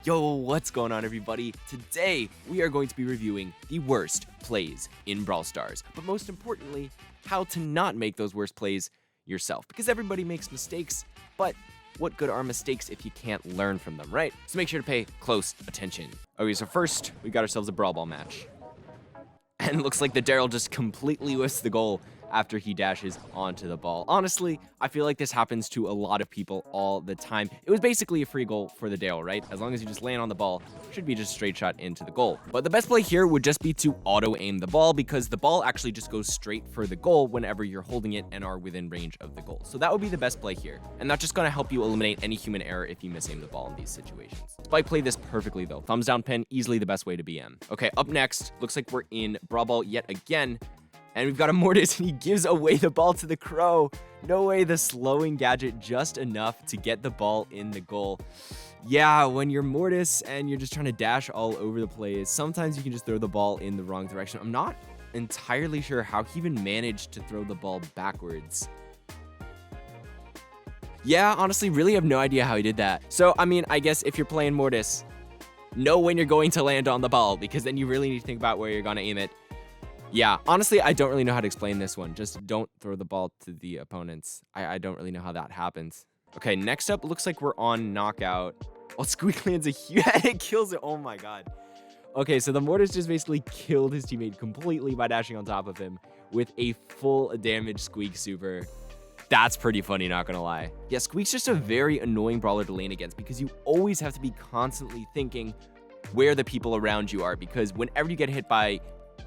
Yo, what's going on, everybody? Today, we are going to be reviewing the worst plays in Brawl Stars, but most importantly, how to not make those worst plays yourself, because everybody makes mistakes, but what good are mistakes if you can't learn from them, right? So make sure to pay close attention. Okay, so first, we got ourselves a Brawl Ball match. And it looks like the Daryl just completely whiffs the goal after he dashes onto the ball. Honestly, I feel like this happens to a lot of people all the time. It was basically a free goal for the Daryl, right? As long as you just land on the ball, it should be just a straight shot into the goal. But the best play here would just be to auto-aim the ball, because the ball actually just goes straight for the goal whenever you're holding it and are within range of the goal. So that would be the best play here. And that's just gonna help you eliminate any human error if you misaim the ball in these situations. Spike played this perfectly though. Thumbs down pin, easily the best way to BM. Okay, up next, looks like we're in Brawl Ball yet again. And we've got a Mortis, and he gives away the ball to the Crow. No way, the slowing gadget just enough to get the ball in the goal. Yeah, when you're Mortis and you're just trying to dash all over the place, sometimes you can just throw the ball in the wrong direction. I'm not entirely sure how he even managed to throw the ball backwards. Yeah, honestly, really have no idea how he did that. So, I mean, I guess if you're playing Mortis, know when you're going to land on the ball, because then you really need to think about where you're going to aim it. Yeah, honestly, I don't really know how to explain this one. Just don't throw the ball to the opponents. I don't really know how that happens. Okay, next up, looks like we're on knockout. Oh, Squeak lands a huge... it kills it. Oh, my God. Okay, so the Mortis just basically killed his teammate completely by dashing on top of him with a full damage Squeak super. That's pretty funny, not gonna lie. Yeah, Squeak's just a very annoying brawler to lane against, because you always have to be constantly thinking where the people around you are, because whenever you get hit by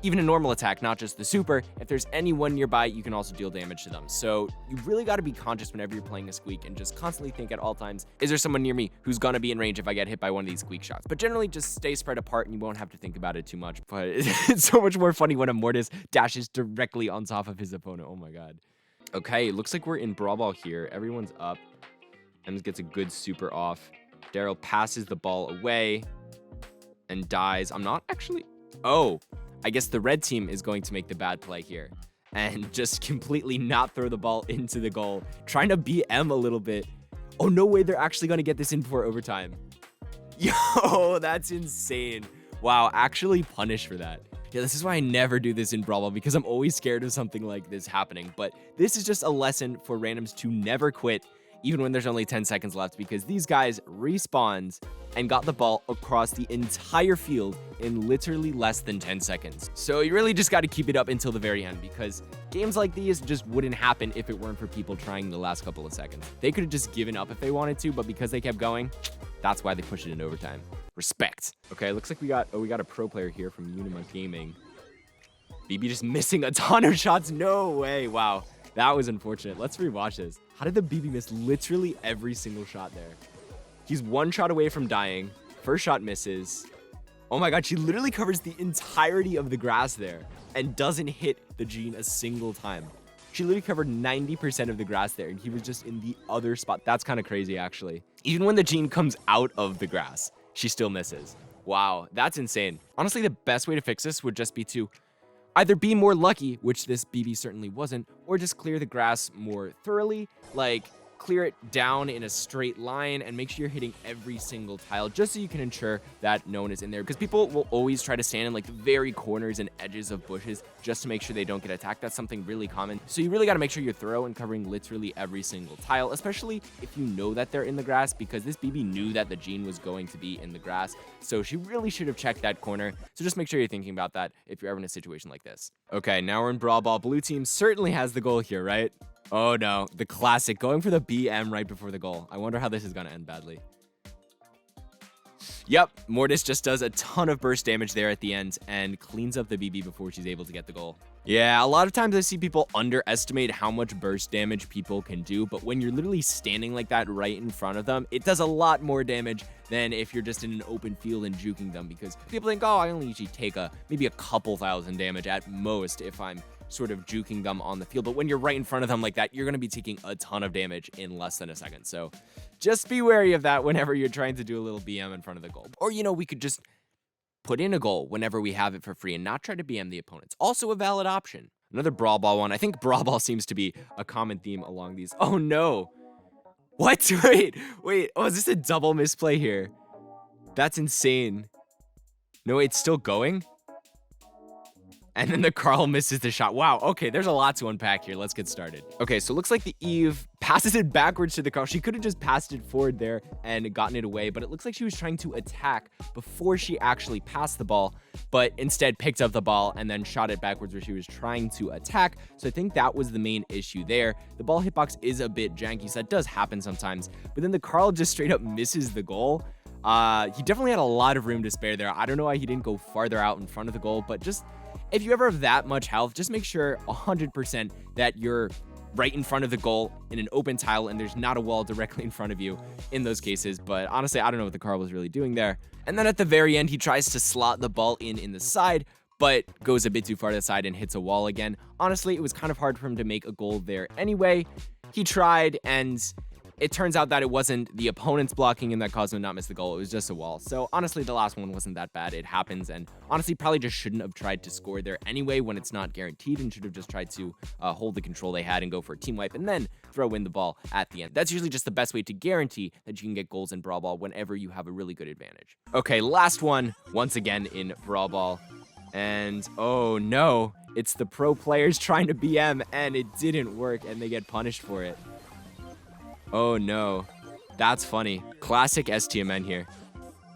even a normal attack, not just the super, if there's anyone nearby, you can also deal damage to them. So you really got to be conscious whenever you're playing a Squeak, and just constantly think at all times, is there someone near me who's gonna be in range if I get hit by one of these Squeak shots? But generally just stay spread apart and you won't have to think about it too much. But it's so much more funny when a Mortis dashes directly on top of his opponent. Oh my God. Okay, looks like we're in Brawl Ball here. Everyone's up. Ems gets a good super off. Daryl passes the ball away and dies. I'm not actually... Oh, I guess the red team is going to make the bad play here and just completely not throw the ball into the goal, trying to BM a little bit. Oh, no way they're actually going to get this in for overtime. Yo, that's insane. Wow, actually punished for that. Yeah, this is why I never do this in Brawl Ball, because I'm always scared of something like this happening. But this is just a lesson for randoms to never quit, even when there's only 10 seconds left, because these guys respawned and got the ball across the entire field in literally less than 10 seconds. So you really just got to keep it up until the very end, because games like these just wouldn't happen if it weren't for people trying the last couple of seconds. They could have just given up if they wanted to, but because they kept going, that's why they pushed it in overtime. Respect. Okay, looks like we got a pro player here from Vanguard Gaming. BB just missing a ton of shots. No way. Wow. That was unfortunate. Let's rewatch this. How did the BB miss literally every single shot there? He's one shot away from dying. First shot misses. Oh my God, she literally covers the entirety of the grass there and doesn't hit the Gene a single time. She literally covered 90% of the grass there, and he was just in the other spot. That's kind of crazy, actually. Even when the Gene comes out of the grass, she still misses. Wow, that's insane. Honestly, the best way to fix this would just be to either be more lucky, which this BB certainly wasn't, or just clear the grass more thoroughly, like clear it down in a straight line and make sure you're hitting every single tile, just so you can ensure that no one is in there, because people will always try to stand in like the very corners and edges of bushes just to make sure they don't get attacked. That's something really common. So you really got to make sure you're thorough and covering literally every single tile, especially if you know that they're in the grass, because this BB knew that the Gene was going to be in the grass, so she really should have checked that corner. So just make sure you're thinking about that if you're ever in a situation like this. Okay, now we're in Brawl Ball. Blue team certainly has the goal here, right? Oh no, the classic, going for the BM right before the goal. I wonder how this is going to end badly. Yep, Mortis just does a ton of burst damage there at the end and cleans up the BB before she's able to get the goal. Yeah, a lot of times I see people underestimate how much burst damage people can do, but when you're literally standing like that right in front of them, it does a lot more damage than if you're just in an open field and juking them, because people think, oh, I only usually take maybe a couple thousand damage at most if I'm sort of juking them on the field. But when you're right in front of them like that, you're going to be taking a ton of damage in less than a second. So just be wary of that whenever you're trying to do a little BM in front of the goal. Or, you know, we could just put in a goal whenever we have it for free and not try to BM the opponents. Also a valid option. Another Brawl Ball one. I think Brawl Ball seems to be a common theme along these. Oh no. What? Wait. Oh, is this a double misplay here? That's insane. No, it's still going. And then the Carl misses the shot. Wow, okay, there's a lot to unpack here. Let's get started. Okay, so it looks like the Eve passes it backwards to the Carl. She could have just passed it forward there and gotten it away, but it looks like she was trying to attack before she actually passed the ball, but instead picked up the ball and then shot it backwards where she was trying to attack. So I think that was the main issue there. The ball hitbox is a bit janky, so that does happen sometimes, but then the Carl just straight up misses the goal. He definitely had a lot of room to spare there. I don't know why he didn't go farther out in front of the goal, but just if you ever have that much health, just make sure 100% that you're right in front of the goal in an open tile and there's not a wall directly in front of you in those cases. But honestly, I don't know what the Carl was really doing there. And then at the very end, he tries to slot the ball in the side, but goes a bit too far to the side and hits a wall again. Honestly, it was kind of hard for him to make a goal there anyway. He tried, and it turns out that it wasn't the opponent's blocking and that caused him to not miss the goal. It was just a wall. So honestly, the last one wasn't that bad. It happens, and honestly, probably just shouldn't have tried to score there anyway when it's not guaranteed, and should have just tried to hold the control they had and go for a team wipe and then throw in the ball at the end. That's usually just the best way to guarantee that you can get goals in Brawl Ball whenever you have a really good advantage. Okay, last one, once again in Brawl Ball. And oh no, it's the pro players trying to BM, and it didn't work, and they get punished for it. Oh no, that's funny. Classic STMN here.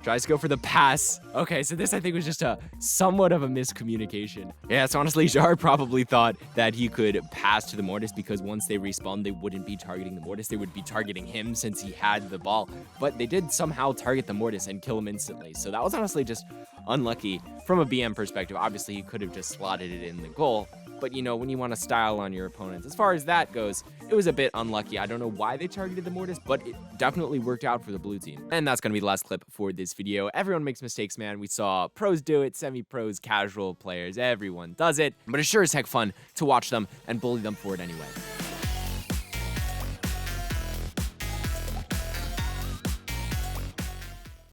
Tries to go for the pass. Okay, so this I think was just a somewhat of a miscommunication. Yeah, so honestly, Jar probably thought that he could pass to the Mortis because once they respawn, they wouldn't be targeting the Mortis. They would be targeting him since he had the ball. But they did somehow target the Mortis and kill him instantly. So that was honestly just unlucky from a BM perspective. Obviously, he could have just slotted it in the goal. But, you know, when you want to style on your opponents, as far as that goes, it was a bit unlucky. I don't know why they targeted the Mortis, but it definitely worked out for the blue team. And that's going to be the last clip for this video. Everyone makes mistakes, man. We saw pros do it, semi-pros, casual players. Everyone does it. But it's sure as heck fun to watch them and bully them for it anyway.